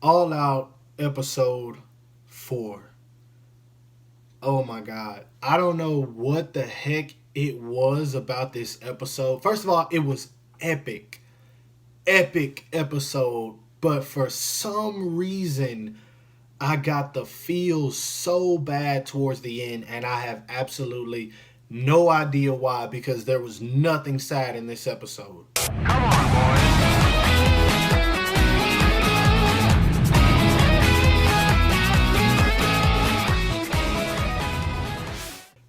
All Out episode 4. Oh my god. I don't know what the heck it was about this episode. First of all, it was epic. Epic episode. But for some reason, I got the feel so bad towards the end, and I have absolutely no idea why because there was nothing sad in this episode. Come on, boys.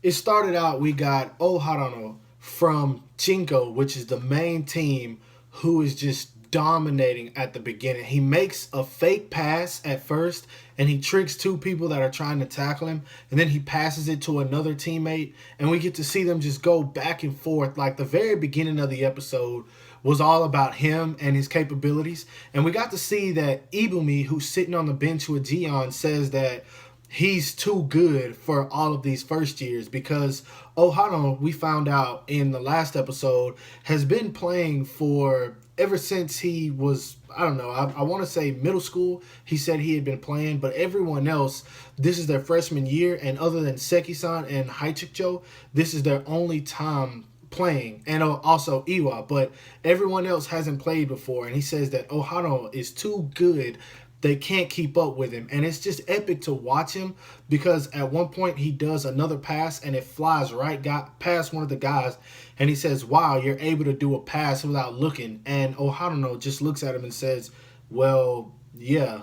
It started out, we got Oharano from Jinko, which is the main team, who is just dominating at the beginning. He makes a fake pass at first and he tricks two people that are trying to tackle him, and then he passes it to another teammate, and we get to see them just go back and forth. Like the very beginning of the episode was all about him and his capabilities, and we got to see that Ebumi, who's sitting on the bench with Gion, says that he's too good for all of these first years because Ohano, we found out in the last episode, has been playing for ever since he was, I don't know, I want to say middle school. He said he had been playing, but everyone else, this is their freshman year, and other than Seki-san and Haichicho, this is their only time playing, and also Iwa, but everyone else hasn't played before, and he says that Ohano is too good. They can't keep up with him, and it's just epic to watch him because at one point he does another pass and it flies right past one of the guys, and he says, wow, you're able to do a pass without looking, and Ohano just looks at him and says, well, yeah,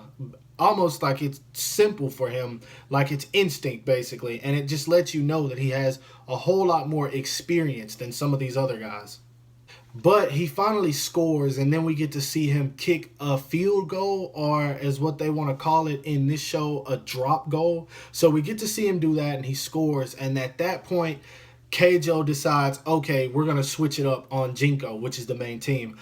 almost like it's simple for him, like it's instinct basically, and it just lets you know that he has a whole lot more experience than some of these other guys. But he finally scores, and then we get to see him kick a field goal, or as what they want to call it in this show, a drop goal. So we get to see him do that, and he scores. And at that point, Keijo decides, okay, we're going to switch it up on Jinko, which is the main team.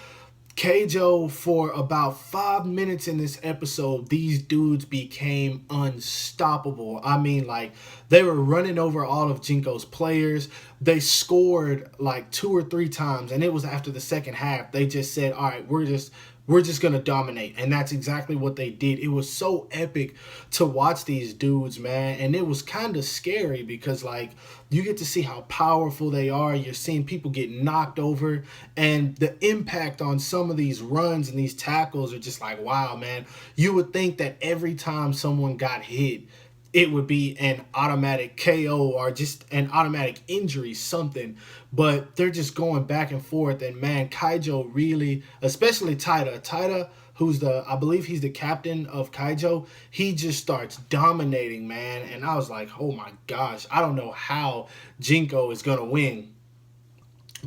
Keijo, for about 5 minutes in this episode, these dudes became unstoppable. I mean, like, they were running over all of Jinko's players. They scored like 2 or 3 times, and it was after the second half. They just said, all right, we're just gonna dominate, and that's exactly what they did. It was so epic to watch these dudes, man, and it was kind of scary because like you get to see how powerful they are. You're seeing people get knocked over, and the impact on some of these runs and these tackles are just like, wow, man. You would think that every time someone got hit, it would be an automatic KO or just an automatic injury, something. But they're just going back and forth. And man, Keijo really, especially Taita, who's I believe he's the captain of Keijo, he just starts dominating, man. And I was like, oh my gosh, I don't know how Jinko is going to win.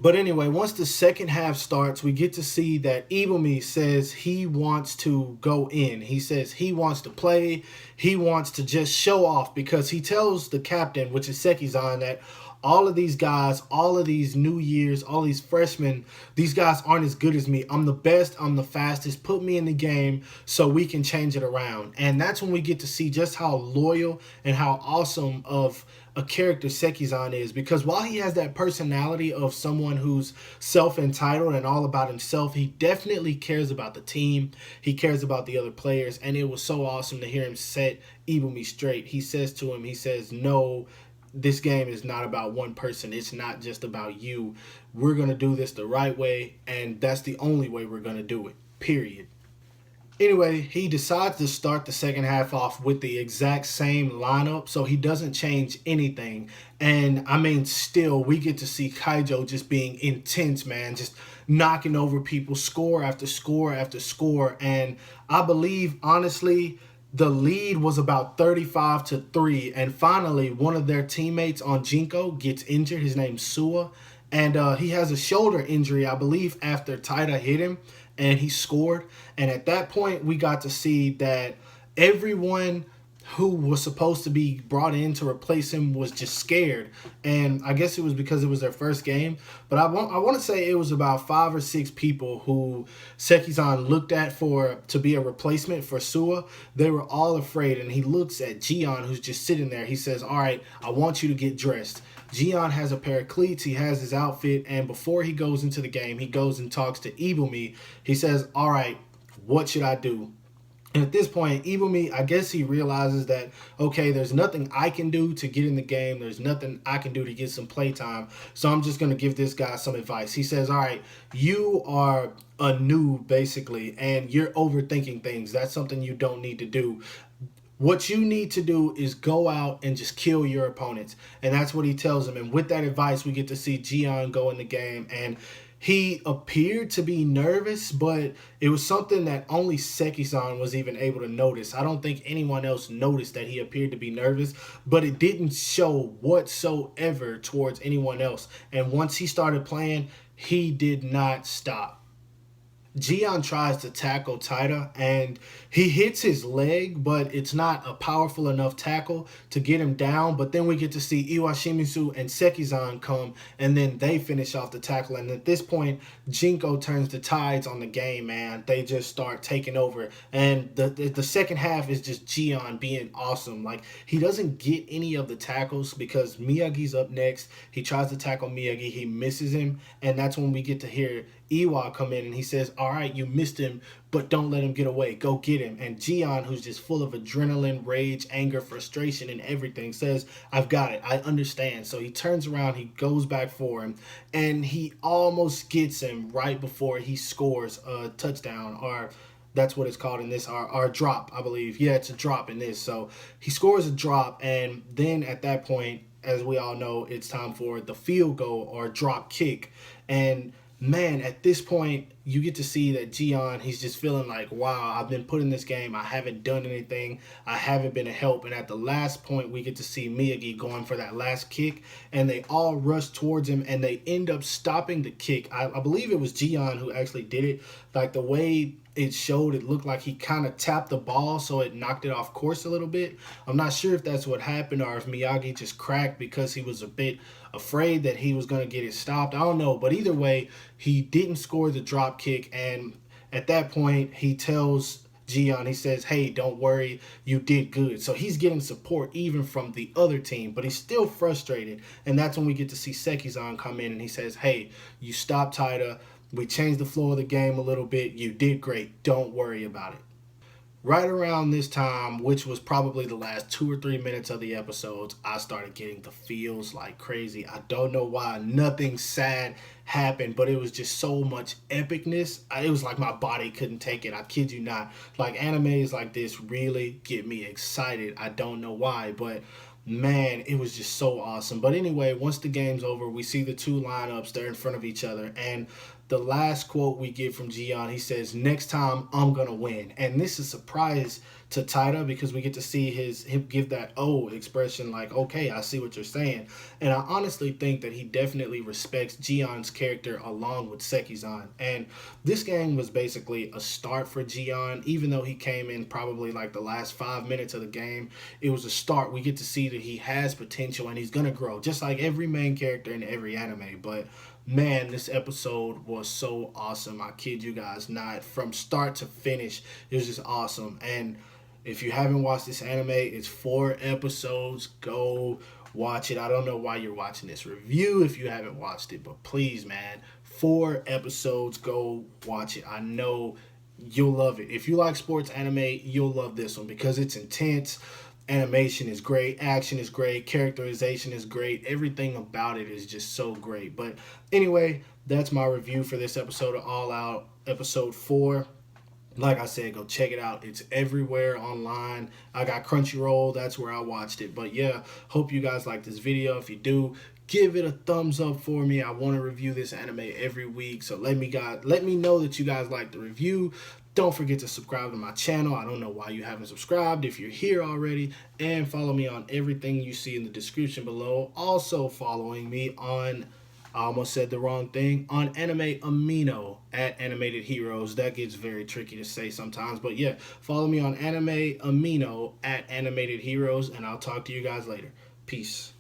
But anyway, once the second half starts, we get to see that Ebumi says he wants to go in. He says he wants to play. He wants to just show off because he tells the captain, which is Seki-san, that all of these guys, all of these new years, all these freshmen, these guys aren't as good as me. I'm the best. I'm the fastest. Put me in the game so we can change it around. And that's when we get to see just how loyal and how awesome of a character Seki-san is, because while he has that personality of someone who's self-entitled and all about himself, he definitely cares about the team. He cares about the other players, and it was so awesome to hear him set Ebumi straight. He says to him, he says, no, this game is not about one person. It's not just about you. We're going to do this the right way, and that's the only way we're going to do it, period. Anyway, he decides to start the second half off with the exact same lineup, so he doesn't change anything. And I mean, still, we get to see Keijo just being intense, man, just knocking over people, score after score after score. And I believe, honestly, the lead was about 35-3. And finally, one of their teammates on Jinko gets injured. His name's Sua. And he has a shoulder injury, I believe, after Taita hit him and he scored. And at that point, we got to see that everyone who was supposed to be brought in to replace him was just scared. And I guess it was because it was their first game. But I want to say it was about 5 or 6 people who Seki-san looked at to be a replacement for Sua. They were all afraid. And he looks at Gion, who's just sitting there. He says, all right, I want you to get dressed. Gion has a pair of cleats, he has his outfit, and before he goes into the game, he goes and talks to Ebumi. He says, all right, what should I do? And at this point, Ebumi, I guess he realizes that, okay, there's nothing I can do to get in the game. There's nothing I can do to get some playtime. So I'm just going to give this guy some advice. He says, all right, you are a noob, basically, and you're overthinking things. That's something you don't need to do. What you need to do is go out and just kill your opponents. And that's what he tells him. And with that advice, we get to see Gion go in the game. And he appeared to be nervous, but it was something that only Seki-san was even able to notice. I don't think anyone else noticed that he appeared to be nervous, but it didn't show whatsoever towards anyone else. And once he started playing, he did not stop. Gion tries to tackle Taita and he hits his leg, but it's not a powerful enough tackle to get him down. But then we get to see Iwashimizu and Sekizan come and then they finish off the tackle. And at this point, Jinko turns the tides on the game, man. They just start taking over. And the second half is just Gion being awesome. Like, he doesn't get any of the tackles because Miyagi's up next. He tries to tackle Miyagi. He misses him. And that's when we get to hear Iwa come in and he says, all right, you missed him, but don't let him get away. Go get him. And Gion, who's just full of adrenaline, rage, anger, frustration, and everything, says, I've got it. I understand. So he turns around, he goes back for him, and he almost gets him right before he scores a touchdown, or that's what it's called in this, our drop, I believe. Yeah, it's a drop in this. So he scores a drop, and then at that point, as we all know, it's time for the field goal or drop kick. And man, at this point, you get to see that Gion, he's just feeling like, wow, I've been put in this game. I haven't done anything. I haven't been a help. And at the last point, we get to see Miyagi going for that last kick. And they all rush towards him, and they end up stopping the kick. I believe it was Gion who actually did it. Like, the way it showed, it looked like he kind of tapped the ball, so it knocked it off course a little bit. I'm not sure if that's what happened or if Miyagi just cracked because he was a bit afraid that he was going to get it stopped. I don't know, but either way, he didn't score the drop kick, and at that point, he tells Gion, he says, hey, don't worry, you did good. So he's getting support even from the other team, but he's still frustrated, and that's when we get to see Sekizan come in, and he says, hey, you stopped Taita. We changed the flow of the game a little bit. You did great. Don't worry about it. Right around this time, which was probably the last 2 or 3 minutes of the episodes, I started getting the feels like crazy. I don't know why. Nothing sad happened, but it was just so much epicness. It was like my body couldn't take it. I kid you not. Like, animes like this really get me excited. I don't know why, but man, it was just so awesome. But anyway, once the game's over, we see the two lineups. They're in front of each other, and the last quote we get from Gion, he says, next time I'm gonna win. And this is a surprise to Taita because we get to see him give that oh expression, like, okay, I see what you're saying. And I honestly think that he definitely respects Gion's character along with Sekizan. And this game was basically a start for Gion. Even though he came in probably like the last 5 minutes of the game, it was a start. We get to see that he has potential and he's gonna grow, just like every main character in every anime. But man, this episode was so awesome. I kid you guys not. From start to finish, it was just awesome. And if you haven't watched this anime, it's 4 episodes. Go watch it. I don't know why you're watching this review if you haven't watched it, but please, man, 4 episodes. Go watch it. I know you'll love it. If you like sports anime, you'll love this one because it's intense. Animation is great, action is great, characterization is great, everything about it is just so great. But anyway, that's my review for this episode of All Out, episode 4. Like I said, go check it out. It's everywhere online. I got Crunchyroll, that's where I watched it. But yeah, hope you guys like this video. If you do, give it a thumbs up for me. I want to review this anime every week, so let me know that you guys like the review. Don't forget to subscribe to my channel. I don't know why you haven't subscribed if you're here already. And follow me on everything you see in the description below. Also following me on, I almost said the wrong thing, on Anime Amino at Animated Heroes. That gets very tricky to say sometimes. But yeah, follow me on Anime Amino at Animated Heroes. And I'll talk to you guys later. Peace.